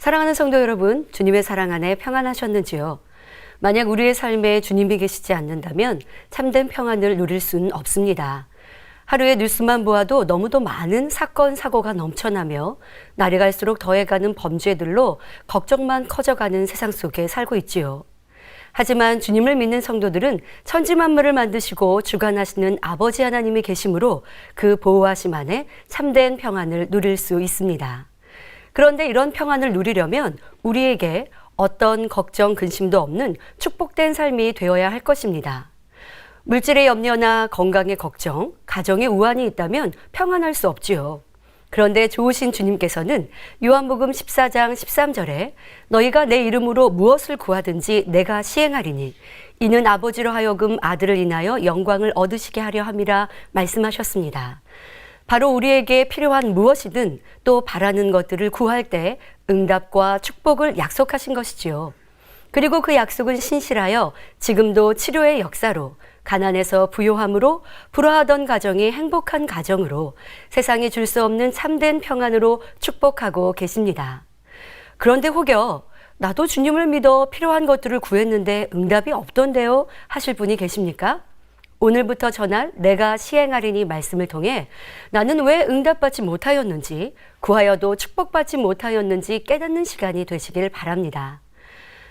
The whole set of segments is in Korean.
사랑하는 성도 여러분, 주님의 사랑 안에 평안하셨는지요? 만약 우리의 삶에 주님이 계시지 않는다면 참된 평안을 누릴 수는 없습니다. 하루에 뉴스만 보아도 너무도 많은 사건, 사고가 넘쳐나며 날이 갈수록 더해가는 범죄들로 걱정만 커져가는 세상 속에 살고 있지요. 하지만 주님을 믿는 성도들은 천지만물을 만드시고 주관하시는 아버지 하나님이 계심으로 그 보호하심 안에 참된 평안을 누릴 수 있습니다. 그런데 이런 평안을 누리려면 우리에게 어떤 걱정, 근심도 없는 축복된 삶이 되어야 할 것입니다. 물질의 염려나 건강의 걱정, 가정의 우환이 있다면 평안할 수 없지요. 그런데 좋으신 주님께서는 요한복음 14장 13절에 너희가 내 이름으로 무엇을 구하든지 내가 시행하리니 이는 아버지로 하여금 아들을 인하여 영광을 얻으시게 하려 함이라 말씀하셨습니다. 바로 우리에게 필요한 무엇이든 또 바라는 것들을 구할 때 응답과 축복을 약속하신 것이지요. 그리고 그 약속은 신실하여 지금도 치료의 역사로 가난에서 부요함으로 불화하던 가정이 행복한 가정으로 세상이 줄 수 없는 참된 평안으로 축복하고 계십니다. 그런데 혹여 나도 주님을 믿어 필요한 것들을 구했는데 응답이 없던데요 하실 분이 계십니까? 오늘부터 전할 내가 시행하리니 말씀을 통해 나는 왜 응답받지 못하였는지 구하여도 축복받지 못하였는지 깨닫는 시간이 되시길 바랍니다.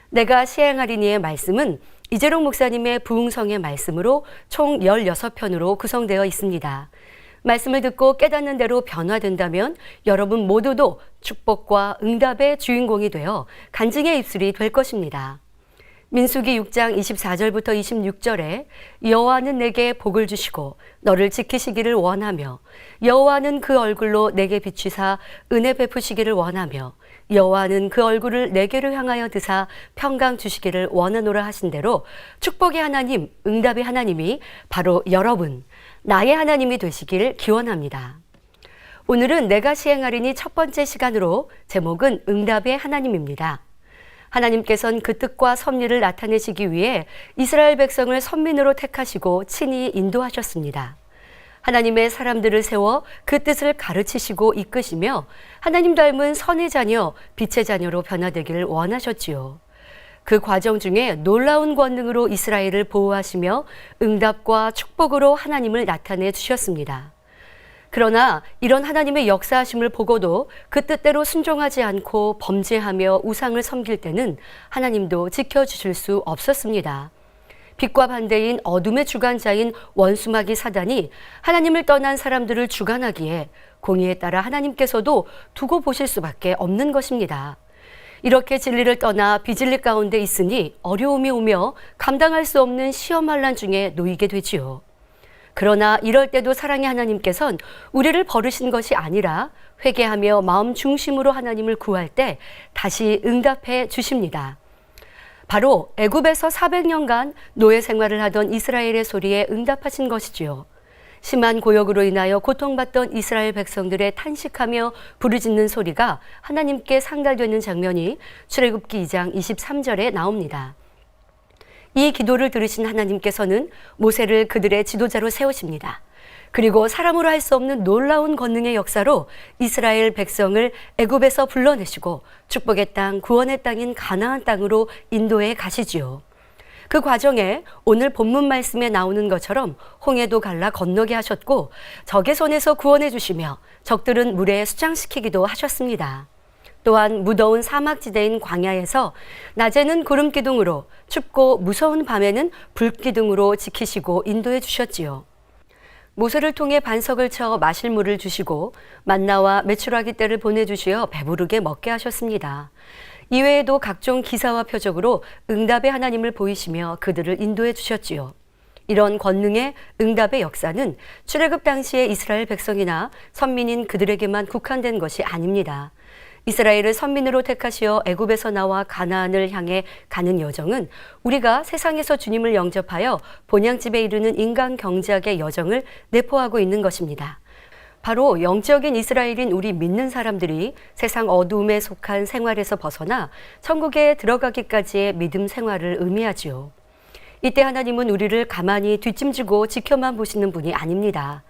내가 시행하리니의 말씀은 이재록 목사님의 부흥성의 말씀으로 총 16편으로 구성되어 있습니다. 말씀을 듣고 깨닫는 대로 변화된다면 여러분 모두도 축복과 응답의 주인공이 되어 간증의 입술이 될 것입니다. 민수기 6장 24절부터 26절에 여호와는 내게 복을 주시고 너를 지키시기를 원하며 여호와는 그 얼굴로 내게 비추사 은혜 베푸시기를 원하며 여호와는 그 얼굴을 내게로 향하여 드사 평강 주시기를 원하노라 하신 대로 축복의 하나님, 응답의 하나님이 바로 여러분, 나의 하나님이 되시길 기원합니다. 오늘은 내가 시행하리니 첫 번째 시간으로 제목은 응답의 하나님입니다. 하나님께서는 그 뜻과 섭리를 나타내시기 위해 이스라엘 백성을 선민으로 택하시고 친히 인도하셨습니다. 하나님의 사람들을 세워 그 뜻을 가르치시고 이끄시며 하나님 닮은 선의 자녀, 빛의 자녀로 변화되기를 원하셨지요. 그 과정 중에 놀라운 권능으로 이스라엘을 보호하시며 응답과 축복으로 하나님을 나타내 주셨습니다. 그러나 이런 하나님의 역사하심을 보고도 그 뜻대로 순종하지 않고 범죄하며 우상을 섬길 때는 하나님도 지켜주실 수 없었습니다. 빛과 반대인 어둠의 주관자인 원수마귀 사단이 하나님을 떠난 사람들을 주관하기에 공의에 따라 하나님께서도 두고 보실 수밖에 없는 것입니다. 이렇게 진리를 떠나 비진리 가운데 있으니 어려움이 오며 감당할 수 없는 시험 환난 중에 놓이게 되지요. 그러나 이럴 때도 사랑의 하나님께서는 우리를 버리신 것이 아니라 회개하며 마음 중심으로 하나님을 구할 때 다시 응답해 주십니다. 바로 애굽에서 400년간 노예 생활을 하던 이스라엘의 소리에 응답하신 것이지요. 심한 고역으로 인하여 고통받던 이스라엘 백성들의 탄식하며 부르짖는 소리가 하나님께 상달되는 장면이 출애굽기 2장 23절에 나옵니다. 이 기도를 들으신 하나님께서는 모세를 그들의 지도자로 세우십니다. 그리고 사람으로 할 수 없는 놀라운 권능의 역사로 이스라엘 백성을 애굽에서 불러내시고 축복의 땅, 구원의 땅인 가나안 땅으로 인도해 가시지요. 그 과정에 오늘 본문 말씀에 나오는 것처럼 홍해도 갈라 건너게 하셨고 적의 손에서 구원해 주시며 적들은 물에 수장시키기도 하셨습니다. 또한 무더운 사막지대인 광야에서 낮에는 구름 기둥으로 춥고 무서운 밤에는 불 기둥으로 지키시고 인도해 주셨지요. 모세를 통해 반석을 쳐 마실 물을 주시고 만나와 메추라기 떼를 보내주시어 배부르게 먹게 하셨습니다. 이외에도 각종 기사와 표적으로 응답의 하나님을 보이시며 그들을 인도해 주셨지요. 이런 권능의 응답의 역사는 출애굽 당시의 이스라엘 백성이나 선민인 그들에게만 국한된 것이 아닙니다. 이스라엘을 선민으로 택하시어 애굽에서 나와 가나안을 향해 가는 여정은 우리가 세상에서 주님을 영접하여 본향집에 이르는 인간 경작의 여정을 내포하고 있는 것입니다. 바로 영적인 이스라엘인 우리 믿는 사람들이 세상 어두움에 속한 생활에서 벗어나 천국에 들어가기까지의 믿음 생활을 의미하지요. 이때 하나님은 우리를 가만히 뒷짐지고 지켜만 보시는 분이 아닙니다.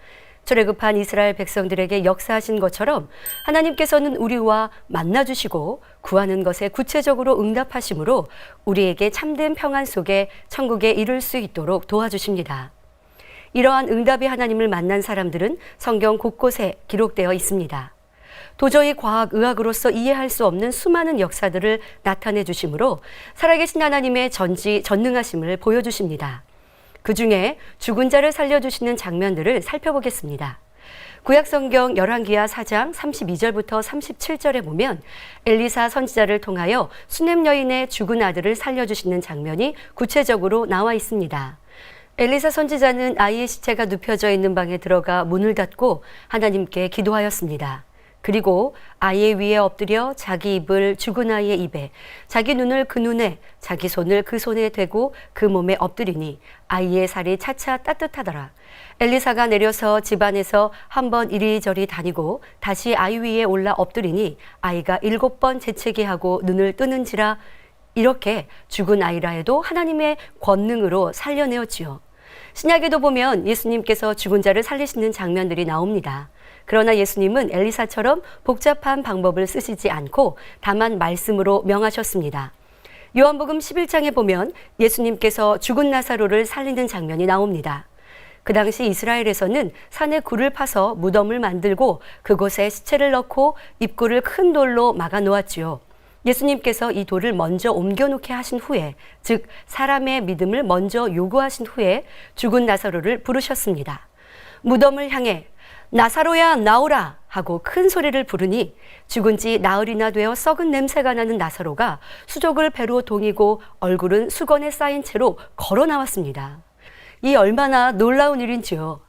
출애굽한 이스라엘 백성들에게 역사하신 것처럼 하나님께서는 우리와 만나주시고 구하는 것에 구체적으로 응답하심으로 우리에게 참된 평안 속에 천국에 이룰 수 있도록 도와주십니다. 이러한 응답의 하나님을 만난 사람들은 성경 곳곳에 기록되어 있습니다. 도저히 과학, 의학으로서 이해할 수 없는 수많은 역사들을 나타내 주심으로 살아계신 하나님의 전능하심을 보여주십니다. 그 중에 죽은 자를 살려주시는 장면들을 살펴보겠습니다. 구약성경 열왕기하 4장 32절부터 37절에 보면 엘리사 선지자를 통하여 수넴 여인의 죽은 아들을 살려주시는 장면이 구체적으로 나와 있습니다. 엘리사 선지자는 아이의 시체가 눕혀져 있는 방에 들어가 문을 닫고 하나님께 기도하였습니다. 그리고 아이의 위에 엎드려 자기 입을 죽은 아이의 입에, 자기 눈을 그 눈에, 자기 손을 그 손에 대고 그 몸에 엎드리니 아이의 살이 차차 따뜻하더라. 엘리사가 내려서 집안에서 한번 이리저리 다니고 다시 아이 위에 올라 엎드리니 아이가 7번 재채기 하고 눈을 뜨는지라. 이렇게 죽은 아이라 해도 하나님의 권능으로 살려내었지요. 신약에도 보면 예수님께서 죽은 자를 살리시는 장면들이 나옵니다. 그러나 예수님은 엘리사처럼 복잡한 방법을 쓰시지 않고 다만 말씀으로 명하셨습니다. 요한복음 11장에 보면 예수님께서 죽은 나사로를 살리는 장면이 나옵니다. 그 당시 이스라엘에서는 산에 굴을 파서 무덤을 만들고 그곳에 시체를 넣고 입구를 큰 돌로 막아 놓았지요. 예수님께서 이 돌을 먼저 옮겨놓게 하신 후에, 즉 사람의 믿음을 먼저 요구하신 후에 죽은 나사로를 부르셨습니다. 무덤을 향해 나사로야 나오라 하고 큰 소리를 부르니 죽은 지 나흘이나 되어 썩은 냄새가 나는 나사로가 수족을 배로 동이고 얼굴은 수건에 쌓인 채로 걸어 나왔습니다. 이 얼마나 놀라운 일인지요.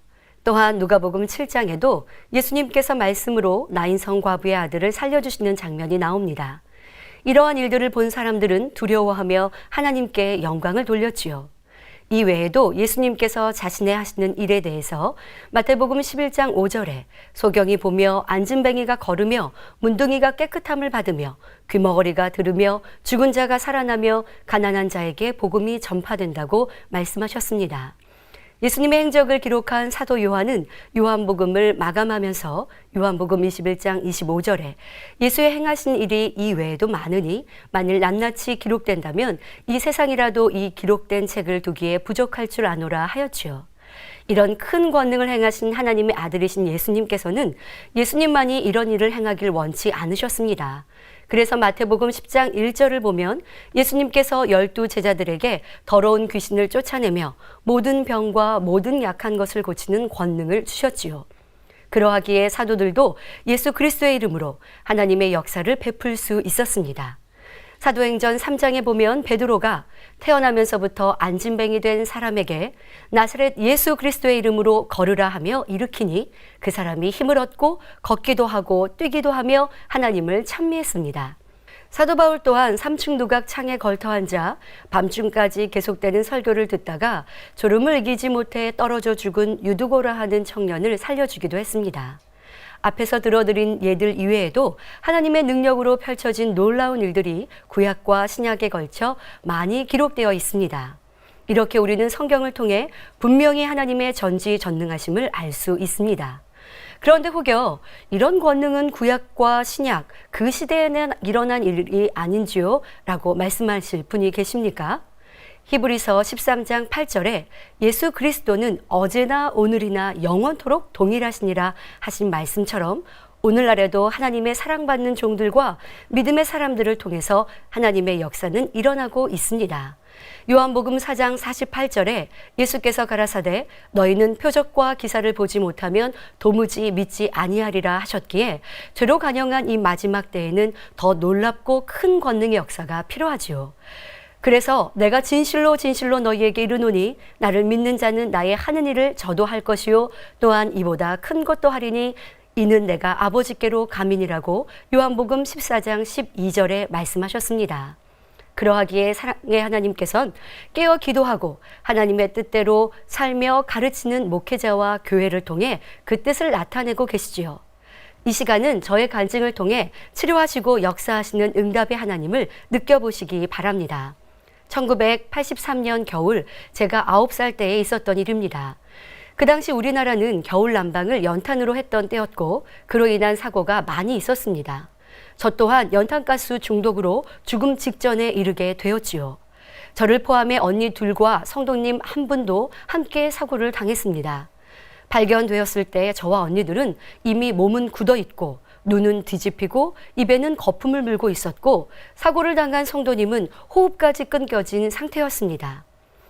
또한 누가복음 7장에도 예수님께서 말씀으로 나인성 과부의 아들을 살려주시는 장면이 나옵니다. 이러한 일들을 본 사람들은 두려워하며 하나님께 영광을 돌렸지요. 이 외에도 예수님께서 자신의 하시는 일에 대해서 마태복음 11장 5절에 소경이 보며 안진뱅이가 걸으며 문둥이가 깨끗함을 받으며 귀머거리가 들으며 죽은 자가 살아나며 가난한 자에게 복음이 전파된다고 말씀하셨습니다. 예수님의 행적을 기록한 사도 요한은 요한복음을 마감하면서 요한복음 21장 25절에 예수의 행하신 일이 이 외에도 많으니 만일 낱낱이 기록된다면 이 세상이라도 이 기록된 책을 두기에 부족할 줄 아노라 하였지요. 이런 큰 권능을 행하신 하나님의 아들이신 예수님께서는 예수님만이 이런 일을 행하길 원치 않으셨습니다. 그래서 마태복음 10장 1절을 보면 예수님께서 12 제자들에게 더러운 귀신을 쫓아내며 모든 병과 모든 약한 것을 고치는 권능을 주셨지요. 그러하기에 사도들도 예수 그리스도의 이름으로 하나님의 역사를 베풀 수 있었습니다. 사도행전 3장에 보면 베드로가 태어나면서부터 안진뱅이 된 사람에게 나사렛 예수 그리스도의 이름으로 걸으라 하며 일으키니 그 사람이 힘을 얻고 걷기도 하고 뛰기도 하며 하나님을 찬미했습니다. 사도 바울 또한 삼층 누각 창에 걸터 앉아 밤중까지 계속되는 설교를 듣다가 졸음을 이기지 못해 떨어져 죽은 유두고라 하는 청년을 살려주기도 했습니다. 앞에서 들어드린 예들 이외에도 하나님의 능력으로 펼쳐진 놀라운 일들이 구약과 신약에 걸쳐 많이 기록되어 있습니다. 이렇게 우리는 성경을 통해 분명히 하나님의 전지전능하심을 알 수 있습니다. 그런데 혹여 이런 권능은 구약과 신약, 그 시대에는 일어난 일이 아닌지요? 라고 말씀하실 분이 계십니까? 히브리서 13장 8절에 예수 그리스도는 어제나 오늘이나 영원토록 동일하시니라 하신 말씀처럼 오늘날에도 하나님의 사랑받는 종들과 믿음의 사람들을 통해서 하나님의 역사는 일어나고 있습니다. 요한복음 4장 48절에 예수께서 가라사대 너희는 표적과 기사를 보지 못하면 도무지 믿지 아니하리라 하셨기에 죄로 간영한 이 마지막 때에는 더 놀랍고 큰 권능의 역사가 필요하지요. 그래서 내가 진실로 진실로 너희에게 이르노니 나를 믿는 자는 나의 하는 일을 저도 할 것이요 또한 이보다 큰 것도 하리니 이는 내가 아버지께로 감이니라고 요한복음 14장 12절에 말씀하셨습니다. 그러하기에 사랑의 하나님께서는 깨어 기도하고 하나님의 뜻대로 살며 가르치는 목회자와 교회를 통해 그 뜻을 나타내고 계시지요. 이 시간은 저의 간증을 통해 치료하시고 역사하시는 응답의 하나님을 느껴보시기 바랍니다. 1983년 겨울 제가 9살 때에 있었던 일입니다. 그 당시 우리나라는 겨울 난방을 연탄으로 했던 때였고 그로 인한 사고가 많이 있었습니다. 저 또한 연탄가스 중독으로 죽음 직전에 이르게 되었지요. 저를 포함해 언니 둘과 성도님 한 분도 함께 사고를 당했습니다. 발견되었을 때 저와 언니들은 이미 몸은 굳어 있고 눈은 뒤집히고 입에는 거품을 물고 있었고 사고를 당한 성도님은 호흡까지 끊겨진 상태였습니다.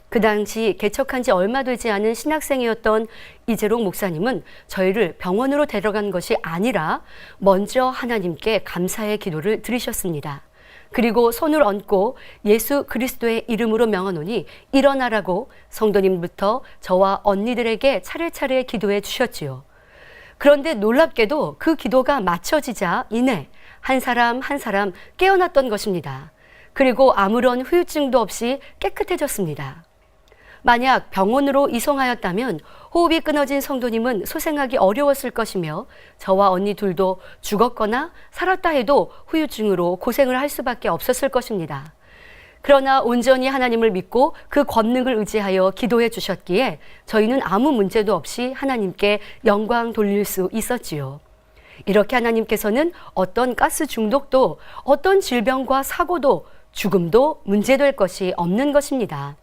그 당시 개척한 지 얼마 되지 않은 신학생이었던 이재록 목사님은 저희를 병원으로 데려간 것이 아니라 먼저 하나님께 감사의 기도를 드리셨습니다. 그리고 손을 얹고 예수 그리스도의 이름으로 명하노니 일어나라고 성도님부터 저와 언니들에게 차례차례 기도해 주셨지요. 그런데 놀랍게도 그 기도가 마쳐지자 이내 한 사람 한 사람 깨어났던 것입니다. 그리고 아무런 후유증도 없이 깨끗해졌습니다. 만약 병원으로 이송하였다면 호흡이 끊어진 성도님은 소생하기 어려웠을 것이며 저와 언니 둘도 죽었거나 살았다 해도 후유증으로 고생을 할 수밖에 없었을 것입니다. 그러나 온전히 하나님을 믿고 그 권능을 의지하여 기도해 주셨기에 저희는 아무 문제도 없이 하나님께 영광 돌릴 수 있었지요. 이렇게 하나님께서는 어떤 가스 중독도 어떤 질병과 사고도 죽음도 문제될 것이 없는 것입니다.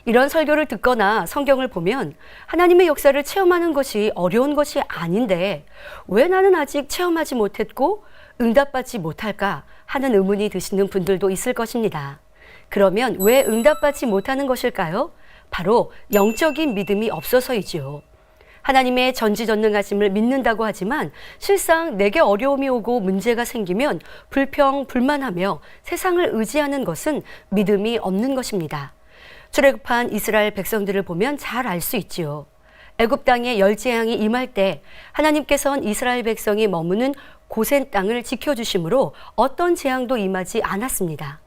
이런 설교를 듣거나 성경을 보면 하나님의 역사를 체험하는 것이 어려운 것이 아닌데 왜 나는 아직 체험하지 못했고 응답받지 못할까 하는 의문이 드시는 분들도 있을 것입니다. 그러면 왜 응답받지 못하는 것일까요? 바로 영적인 믿음이 없어서이지요. 하나님의 전지전능하심을 믿는다고 하지만 실상 내게 어려움이 오고 문제가 생기면 불평불만하며 세상을 의지하는 것은 믿음이 없는 것입니다. 출애굽한 이스라엘 백성들을 보면 잘 알 수 있지요. 애굽 땅에 열재앙이 임할 때 하나님께서는 이스라엘 백성이 머무는 고센 땅을 지켜주심으로 어떤 재앙도 임하지 않았습니다.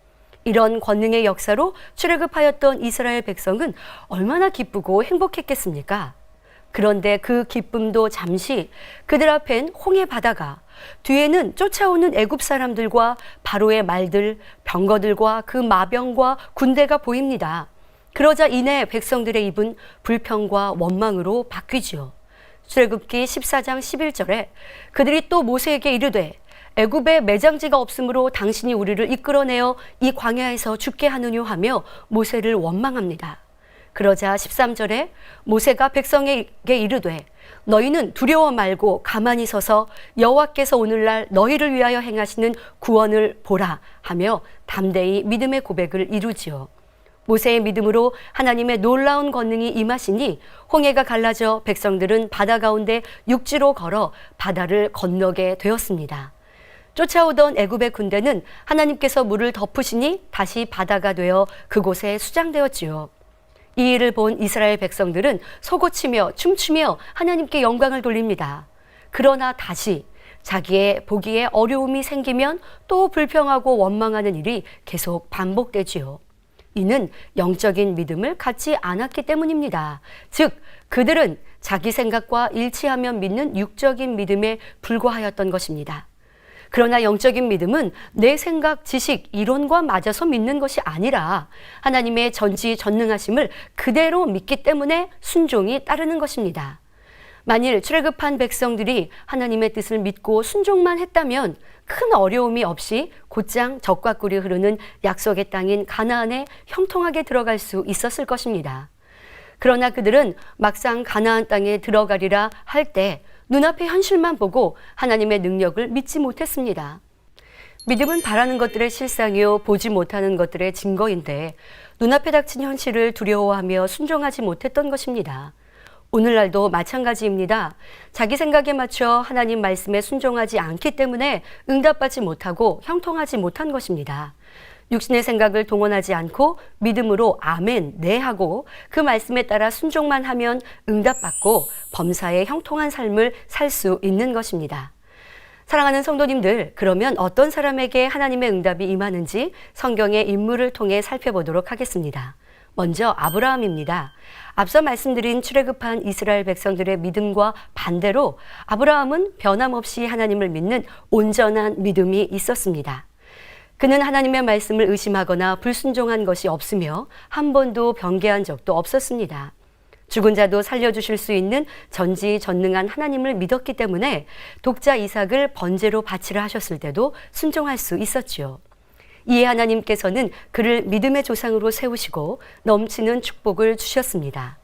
이런 권능의 역사로 출애굽하였던 이스라엘 백성은 얼마나 기쁘고 행복했겠습니까? 그런데 그 기쁨도 잠시 그들 앞엔 홍해 바다가 뒤에는 쫓아오는 애굽 사람들과 바로의 말들, 병거들과 그 마병과 군대가 보입니다. 그러자 이내 백성들의 입은 불평과 원망으로 바뀌지요. 출애굽기 14장 11절에 그들이 또 모세에게 이르되 애굽에 매장지가 없으므로 당신이 우리를 이끌어내어 이 광야에서 죽게 하느뇨 하며 모세를 원망합니다. 그러자 13절에 모세가 백성에게 이르되 너희는 두려워 말고 가만히 서서 여호와께서 오늘날 너희를 위하여 행하시는 구원을 보라 하며 담대히 믿음의 고백을 이루지요. 모세의 믿음으로 하나님의 놀라운 권능이 임하시니 홍해가 갈라져 백성들은 바다 가운데 육지로 걸어 바다를 건너게 되었습니다. 쫓아오던 애굽의 군대는 하나님께서 물을 덮으시니 다시 바다가 되어 그곳에 수장되었지요. 이 일을 본 이스라엘 백성들은 소고치며 춤추며 하나님께 영광을 돌립니다. 그러나 다시 자기의 보기에 어려움이 생기면 또 불평하고 원망하는 일이 계속 반복되지요. 이는 영적인 믿음을 갖지 않았기 때문입니다. 즉, 그들은 자기 생각과 일치하면 믿는 육적인 믿음에 불과하였던 것입니다. 그러나 영적인 믿음은 내 생각, 지식, 이론과 맞아서 믿는 것이 아니라 하나님의 전지전능하심을 그대로 믿기 때문에 순종이 따르는 것입니다. 만일 출애굽한 백성들이 하나님의 뜻을 믿고 순종만 했다면 큰 어려움이 없이 곧장 젖과 꿀이 흐르는 약속의 땅인 가나안에 형통하게 들어갈 수 있었을 것입니다. 그러나 그들은 막상 가나안 땅에 들어가리라 할 때 눈앞의 현실만 보고 하나님의 능력을 믿지 못했습니다. 믿음은 바라는 것들의 실상이요 보지 못하는 것들의 증거인데 눈앞에 닥친 현실을 두려워하며 순종하지 못했던 것입니다. 오늘날도 마찬가지입니다. 자기 생각에 맞춰 하나님 말씀에 순종하지 않기 때문에 응답받지 못하고 형통하지 못한 것입니다. 육신의 생각을 동원하지 않고 믿음으로 아멘, 네 하고 그 말씀에 따라 순종만 하면 응답받고 범사에 형통한 삶을 살 수 있는 것입니다. 사랑하는 성도님들, 그러면 어떤 사람에게 하나님의 응답이 임하는지 성경의 인물을 통해 살펴보도록 하겠습니다. 먼저 아브라함입니다. 앞서 말씀드린 출애굽한 이스라엘 백성들의 믿음과 반대로 아브라함은 변함없이 하나님을 믿는 온전한 믿음이 있었습니다. 그는 하나님의 말씀을 의심하거나 불순종한 것이 없으며 한 번도 변개한 적도 없었습니다. 죽은 자도 살려주실 수 있는 전지전능한 하나님을 믿었기 때문에 독자 이삭을 번제로 바치라 하셨을 때도 순종할 수 있었지요. 이에 하나님께서는 그를 믿음의 조상으로 세우시고 넘치는 축복을 주셨습니다.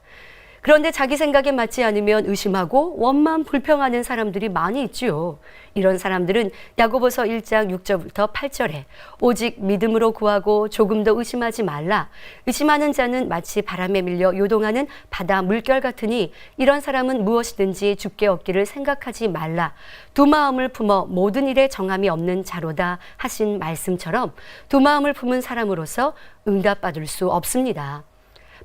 그런데 자기 생각에 맞지 않으면 의심하고 원만 불평하는 사람들이 많이 있지요. 이런 사람들은 야고보서 1장 6절부터 8절에 오직 믿음으로 구하고 조금도 의심하지 말라. 의심하는 자는 마치 바람에 밀려 요동하는 바다 물결 같으니 이런 사람은 무엇이든지 죽게 얻기를 생각하지 말라. 두 마음을 품어 모든 일에 정함이 없는 자로다 하신 말씀처럼 두 마음을 품은 사람으로서 응답받을 수 없습니다.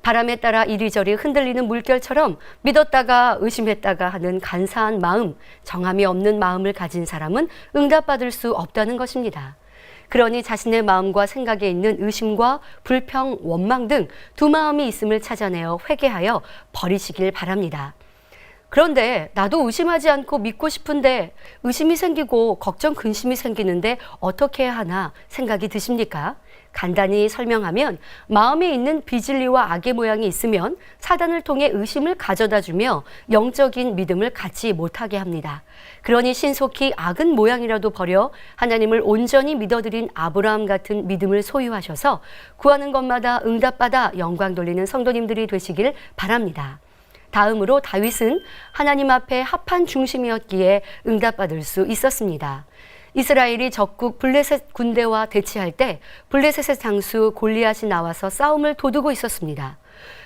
바람에 따라 이리저리 흔들리는 물결처럼 믿었다가 의심했다가 하는 간사한 마음, 정함이 없는 마음을 가진 사람은 응답받을 수 없다는 것입니다. 그러니 자신의 마음과 생각에 있는 의심과 불평, 원망 등 두 마음이 있음을 찾아내어 회개하여 버리시길 바랍니다. 그런데 나도 의심하지 않고 믿고 싶은데 의심이 생기고 걱정, 근심이 생기는데 어떻게 해야 하나 생각이 드십니까? 간단히 설명하면 마음에 있는 비진리와 악의 모양이 있으면 사단을 통해 의심을 가져다주며 영적인 믿음을 갖지 못하게 합니다. 그러니 신속히 악은 모양이라도 버려 하나님을 온전히 믿어드린 아브라함 같은 믿음을 소유하셔서 구하는 것마다 응답받아 영광 돌리는 성도님들이 되시길 바랍니다. 다음으로 다윗은 하나님 앞에 합한 중심이었기에 응답받을 수 있었습니다. 이스라엘이 적국 블레셋 군대와 대치할 때 블레셋의 장수 골리앗이 나와서 싸움을 도두고 있었습니다.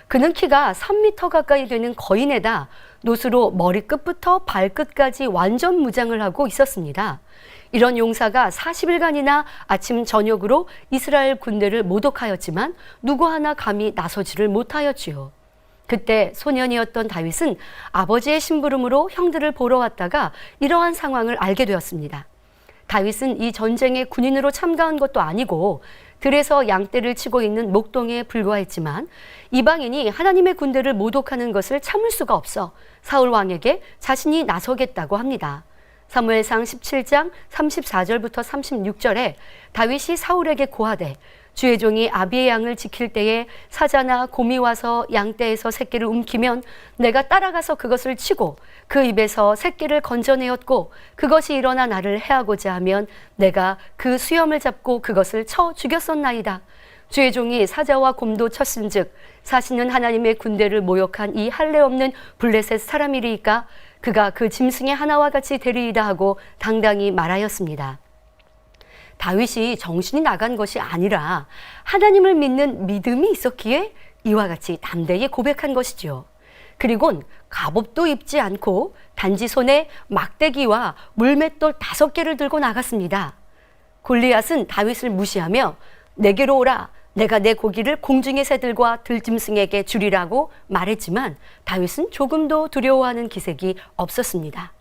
그는 키가 3m 가까이 되는 거인에다 노수로 머리끝부터 발끝까지 완전 무장을 하고 있었습니다. 이런 용사가 40일간이나 아침 저녁으로 이스라엘 군대를 모독하였지만 누구 하나 감히 나서지를 못하였지요. 그때 소년이었던 다윗은 아버지의 심부름으로 형들을 보러 왔다가 이러한 상황을 알게 되었습니다. 다윗은 이 전쟁에 군인으로 참가한 것도 아니고 들에서 양떼를 치고 있는 목동에 불과했지만 이방인이 하나님의 군대를 모독하는 것을 참을 수가 없어 사울 왕에게 자신이 나서겠다고 합니다. 사무엘상 17장 34절부터 36절에 다윗이 사울에게 고하되 주의 종이 아비의 양을 지킬 때에 사자나 곰이 와서 양떼에서 새끼를 움키면 내가 따라가서 그것을 치고 그 입에서 새끼를 건져내었고 그것이 일어나 나를 해하고자 하면 내가 그 수염을 잡고 그것을 쳐 죽였었나이다. 주의 종이 사자와 곰도 쳤은즉 사시는 하나님의 군대를 모욕한 이 할례 없는 블레셋 사람이리이까 그가 그 짐승의 하나와 같이 되리이다 하고 당당히 말하였습니다. 다윗이 정신이 나간 것이 아니라 하나님을 믿는 믿음이 있었기에 이와 같이 담대히 고백한 것이지요. 그리곤 갑옷도 입지 않고 단지 손에 막대기와 물맷돌 5개를 들고 나갔습니다. 골리앗은 다윗을 무시하며 내게로 오라, 내가 내 고기를 공중의 새들과 들짐승에게 주리라고 말했지만 다윗은 조금도 두려워하는 기색이 없었습니다.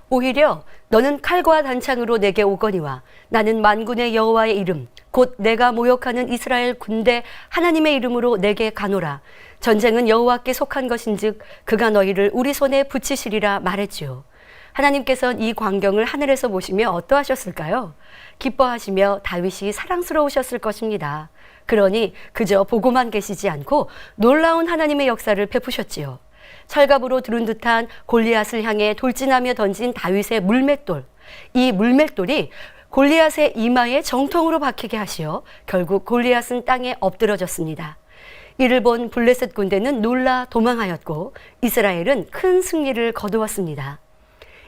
오히려 너는 칼과 단창으로 내게 오거니와 나는 만군의 여호와의 이름 곧 내가 모욕하는 이스라엘 군대 하나님의 이름으로 내게 가노라. 전쟁은 여호와께 속한 것인즉 그가 너희를 우리 손에 붙이시리라 말했지요. 하나님께서는 이 광경을 하늘에서 보시며 어떠하셨을까요? 기뻐하시며 다윗이 사랑스러우셨을 것입니다. 그러니 그저 보고만 계시지 않고 놀라운 하나님의 역사를 베푸셨지요. 철갑으로 두른 듯한 골리앗을 향해 돌진하며 던진 다윗의 물맷돌. 이 물맷돌이 골리앗의 이마에 정통으로 박히게 하시어 결국 골리앗은 땅에 엎드러졌습니다. 이를 본 블레셋 군대는 놀라 도망하였고 이스라엘은 큰 승리를 거두었습니다.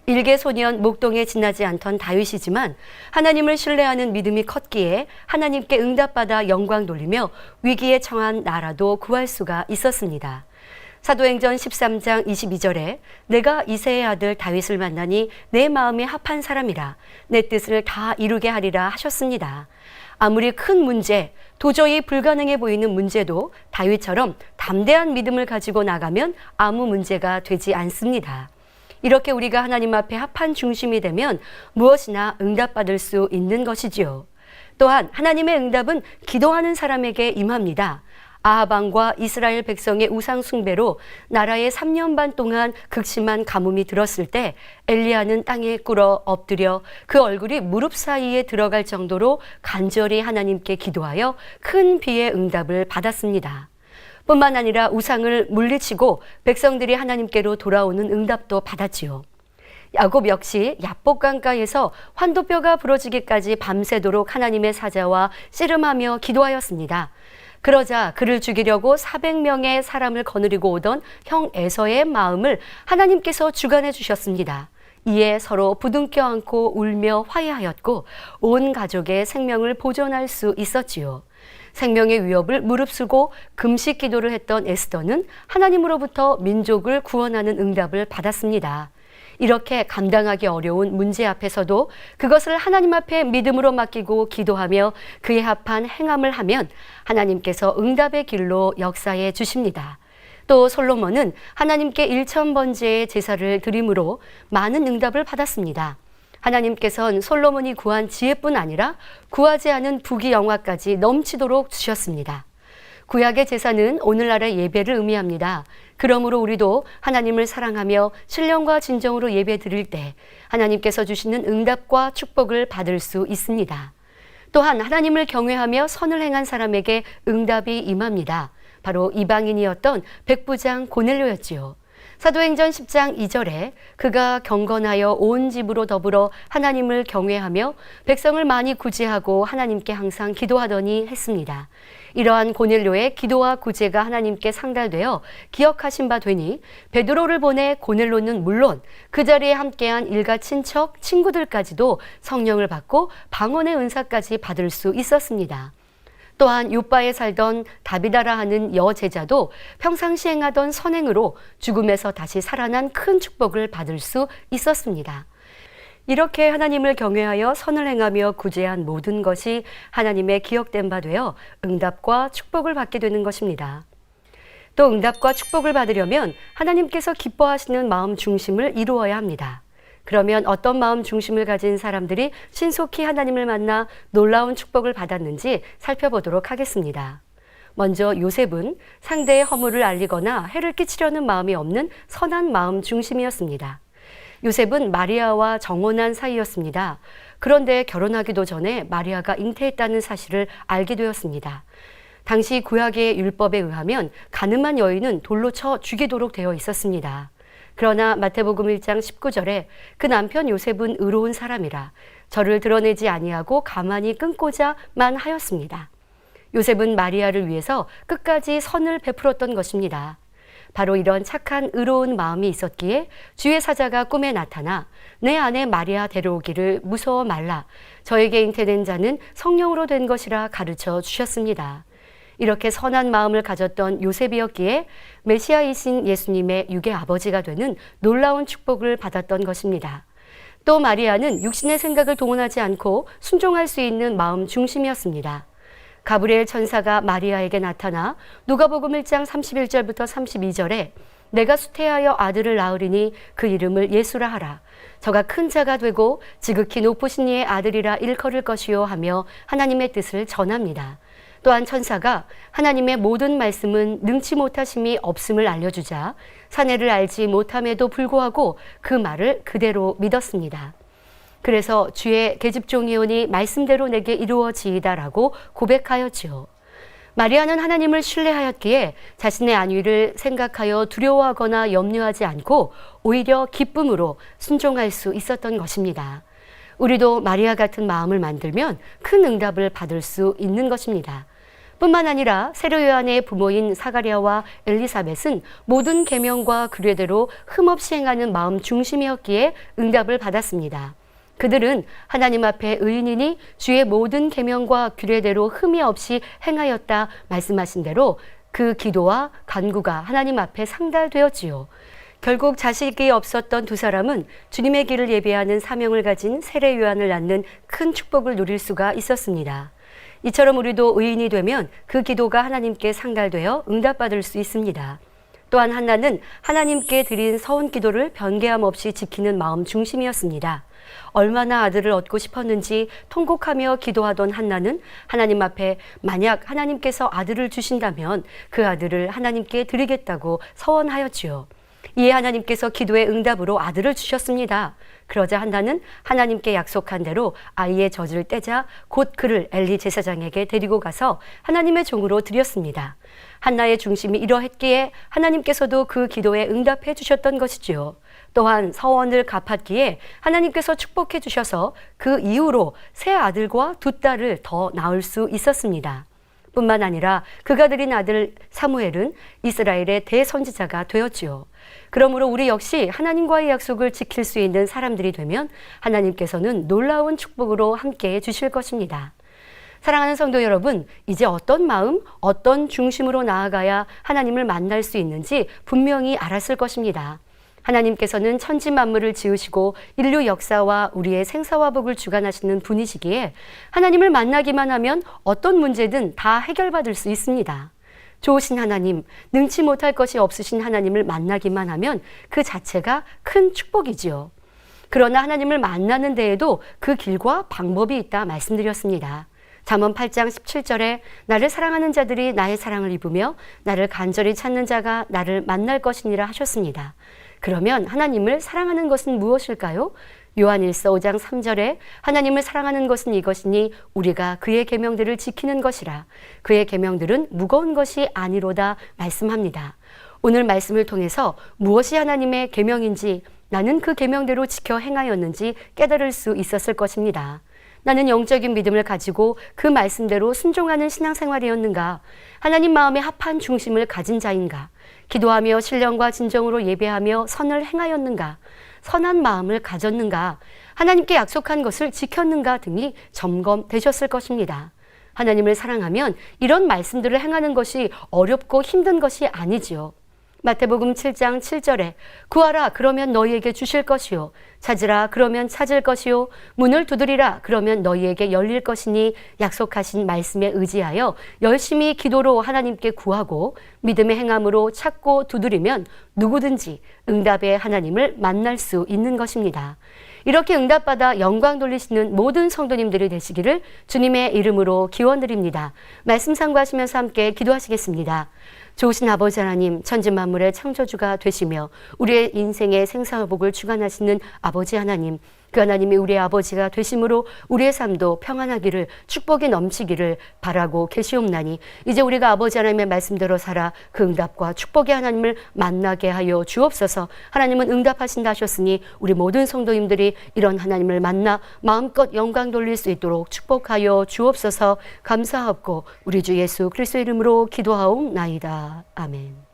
일개 소년 목동에 지나지 않던 다윗이지만 하나님을 신뢰하는 믿음이 컸기에 하나님께 응답받아 영광 돌리며 위기에 처한 나라도 구할 수가 있었습니다. 사도행전 13장 22절에 내가 이새의 아들 다윗을 만나니 내 마음에 합한 사람이라 내 뜻을 다 이루게 하리라 하셨습니다. 아무리 큰 문제, 도저히 불가능해 보이는 문제도 다윗처럼 담대한 믿음을 가지고 나가면 아무 문제가 되지 않습니다. 이렇게 우리가 하나님 앞에 합한 중심이 되면 무엇이나 응답받을 수 있는 것이지요. 또한 하나님의 응답은 기도하는 사람에게 임합니다. 아합 왕과 이스라엘 백성의 우상 숭배로 나라에 3년 반 동안 극심한 가뭄이 들었을 때 엘리야는 땅에 꿇어 엎드려 그 얼굴이 무릎 사이에 들어갈 정도로 간절히 하나님께 기도하여 큰 비의 응답을 받았습니다. 뿐만 아니라 우상을 물리치고 백성들이 하나님께로 돌아오는 응답도 받았지요. 야곱 역시 야복 강가에서 환도뼈가 부러지기까지 밤새도록 하나님의 사자와 씨름하며 기도하였습니다. 그러자 그를 죽이려고 400명의 사람을 거느리고 오던 형 에서의 마음을 하나님께서 주관해 주셨습니다. 이에 서로 부둥켜 안고 울며 화해하였고 온 가족의 생명을 보존할 수 있었지요. 생명의 위협을 무릅쓰고 금식 기도를 했던 에스더는 하나님으로부터 민족을 구원하는 응답을 받았습니다. 이렇게 감당하기 어려운 문제 앞에서도 그것을 하나님 앞에 믿음으로 맡기고 기도하며 그에 합한 행함을 하면 하나님께서 응답의 길로 역사해 주십니다. 또 솔로몬은 하나님께 1000번째의 제사를 드림으로 많은 응답을 받았습니다. 하나님께서는 솔로몬이 구한 지혜뿐 아니라 구하지 않은 부귀 영화까지 넘치도록 주셨습니다. 구약의 제사는 오늘날의 예배를 의미합니다. 그러므로 우리도 하나님을 사랑하며 신령과 진정으로 예배 드릴 때 하나님께서 주시는 응답과 축복을 받을 수 있습니다. 또한 하나님을 경외하며 선을 행한 사람에게 응답이 임합니다. 바로 이방인이었던 백부장 고넬료였지요. 사도행전 10장 2절에 그가 경건하여 온 집으로 더불어 하나님을 경외하며 백성을 많이 구제하고 하나님께 항상 기도하더니 했습니다. 이러한 고넬료의 기도와 구제가 하나님께 상달되어 기억하신 바 되니 베드로를 보내 고넬료는 물론 그 자리에 함께한 일가 친척, 친구들까지도 성령을 받고 방언의 은사까지 받을 수 있었습니다. 또한 요바에 살던 다비다라 하는 여제자도 평상시 행하던 선행으로 죽음에서 다시 살아난 큰 축복을 받을 수 있었습니다. 이렇게 하나님을 경외하여 선을 행하며 구제한 모든 것이 하나님의 기억된 바 되어 응답과 축복을 받게 되는 것입니다. 또 응답과 축복을 받으려면 하나님께서 기뻐하시는 마음 중심을 이루어야 합니다. 그러면 어떤 마음 중심을 가진 사람들이 신속히 하나님을 만나 놀라운 축복을 받았는지 살펴보도록 하겠습니다. 먼저 요셉은 상대의 허물을 알리거나 해를 끼치려는 마음이 없는 선한 마음 중심이었습니다. 요셉은 마리아와 정혼한 사이였습니다. 그런데 결혼하기도 전에 마리아가 잉태했다는 사실을 알게 되었습니다. 당시 구약의 율법에 의하면 가늠한 여인은 돌로 쳐 죽이도록 되어 있었습니다. 그러나 마태복음 1장 19절에 그 남편 요셉은 의로운 사람이라 저를 드러내지 아니하고 가만히 끊고자만 하였습니다. 요셉은 마리아를 위해서 끝까지 선을 베풀었던 것입니다. 바로 이런 착한 의로운 마음이 있었기에 주의 사자가 꿈에 나타나 내 아내 마리아 데려오기를 무서워 말라. 저에게 잉태된 자는 성령으로 된 것이라 가르쳐 주셨습니다. 이렇게 선한 마음을 가졌던 요셉이었기에 메시아이신 예수님의 육의 아버지가 되는 놀라운 축복을 받았던 것입니다. 또 마리아는 육신의 생각을 동원하지 않고 순종할 수 있는 마음 중심이었습니다. 가브리엘 천사가 마리아에게 나타나 누가복음 1장 31절부터 32절에 내가 수태하여 아들을 낳으리니 그 이름을 예수라 하라. 저가 큰 자가 되고 지극히 높으신 이의 아들이라 일컬을 것이요 하며 하나님의 뜻을 전합니다. 또한 천사가 하나님의 모든 말씀은 능치 못하심이 없음을 알려주자 사내를 알지 못함에도 불구하고 그 말을 그대로 믿었습니다. 그래서 주의 계집종이오니 말씀대로 내게 이루어지이다라고 고백하였지요. 마리아는 하나님을 신뢰하였기에 자신의 안위를 생각하여 두려워하거나 염려하지 않고 오히려 기쁨으로 순종할 수 있었던 것입니다. 우리도 마리아 같은 마음을 만들면 큰 응답을 받을 수 있는 것입니다. 뿐만 아니라 세례 요한의 부모인 사가랴와 엘리사벳은 모든 계명과 규례대로 흠없이 행하는 마음 중심이었기에 응답을 받았습니다. 그들은 하나님 앞에 의인이니 주의 모든 계명과 규례대로 흠이 없이 행하였다 말씀하신 대로 그 기도와 간구가 하나님 앞에 상달되었지요. 결국 자식이 없었던 두 사람은 주님의 길을 예배하는 사명을 가진 세례 요한을 낳는 큰 축복을 누릴 수가 있었습니다. 이처럼 우리도 의인이 되면 그 기도가 하나님께 상달되어 응답받을 수 있습니다. 또한 한나는 하나님께 드린 서운 기도를 변개함 없이 지키는 마음 중심이었습니다. 얼마나 아들을 얻고 싶었는지 통곡하며 기도하던 한나는 하나님 앞에 만약 하나님께서 아들을 주신다면 그 아들을 하나님께 드리겠다고 서원하였지요. 이에 하나님께서 기도의 응답으로 아들을 주셨습니다. 그러자 한나는 하나님께 약속한 대로 아이의 젖을 떼자 곧 그를 엘리 제사장에게 데리고 가서 하나님의 종으로 드렸습니다. 한나의 중심이 이러했기에 하나님께서도 그 기도에 응답해 주셨던 것이지요. 또한 서원을 갚았기에 하나님께서 축복해 주셔서 그 이후로 세 아들과 두 딸을 더 낳을 수 있었습니다. 뿐만 아니라 그가 들인 아들 사무엘은 이스라엘의 대선지자가 되었지요. 그러므로 우리 역시 하나님과의 약속을 지킬 수 있는 사람들이 되면 하나님께서는 놀라운 축복으로 함께해 주실 것입니다. 사랑하는 성도 여러분, 이제 어떤 마음, 어떤 중심으로 나아가야 하나님을 만날 수 있는지 분명히 알았을 것입니다. 하나님께서는 천지 만물을 지으시고 인류 역사와 우리의 생사와 복을 주관하시는 분이시기에 하나님을 만나기만 하면 어떤 문제든 다 해결받을 수 있습니다. 좋으신 하나님, 능치 못할 것이 없으신 하나님을 만나기만 하면 그 자체가 큰 축복이지요. 그러나 하나님을 만나는 데에도 그 길과 방법이 있다 말씀드렸습니다. 잠언 8장 17절에 나를 사랑하는 자들이 나의 사랑을 입으며 나를 간절히 찾는 자가 나를 만날 것이니라 하셨습니다. 그러면 하나님을 사랑하는 것은 무엇일까요? 요한일서 5장 3절에 하나님을 사랑하는 것은 이것이니 우리가 그의 계명들을 지키는 것이라. 그의 계명들은 무거운 것이 아니로다 말씀합니다. 오늘 말씀을 통해서 무엇이 하나님의 계명인지 나는 그 계명대로 지켜 행하였는지 깨달을 수 있었을 것입니다. 나는 영적인 믿음을 가지고 그 말씀대로 순종하는 신앙생활이었는가? 하나님 마음에 합한 중심을 가진 자인가? 기도하며 신령과 진정으로 예배하며 선을 행하였는가? 선한 마음을 가졌는가? 하나님께 약속한 것을 지켰는가 등이 점검되셨을 것입니다. 하나님을 사랑하면 이런 말씀들을 행하는 것이 어렵고 힘든 것이 아니지요. 마태복음 7장 7절에 구하라 그러면 너희에게 주실 것이요 찾으라 그러면 찾을 것이요 문을 두드리라 그러면 너희에게 열릴 것이니 약속하신 말씀에 의지하여 열심히 기도로 하나님께 구하고 믿음의 행함으로 찾고 두드리면 누구든지 응답의 하나님을 만날 수 있는 것입니다. 이렇게 응답받아 영광 돌리시는 모든 성도님들이 되시기를 주님의 이름으로 기원드립니다. 말씀 상고하시면서 함께 기도하시겠습니다. 좋으신 아버지 하나님, 천지 만물의 창조주가 되시며 우리의 인생의 생사복을 주관하시는 아버지 하나님, 그 하나님이 우리의 아버지가 되심으로 우리의 삶도 평안하기를 축복이 넘치기를 바라고 계시옵나니 이제 우리가 아버지 하나님의 말씀대로 살아 그 응답과 축복의 하나님을 만나게 하여 주옵소서. 하나님은 응답하신다 하셨으니 우리 모든 성도님들이 이런 하나님을 만나 마음껏 영광 돌릴 수 있도록 축복하여 주옵소서. 감사하옵고 우리 주 예수 그리스도 이름으로 기도하옵나이다. 아멘.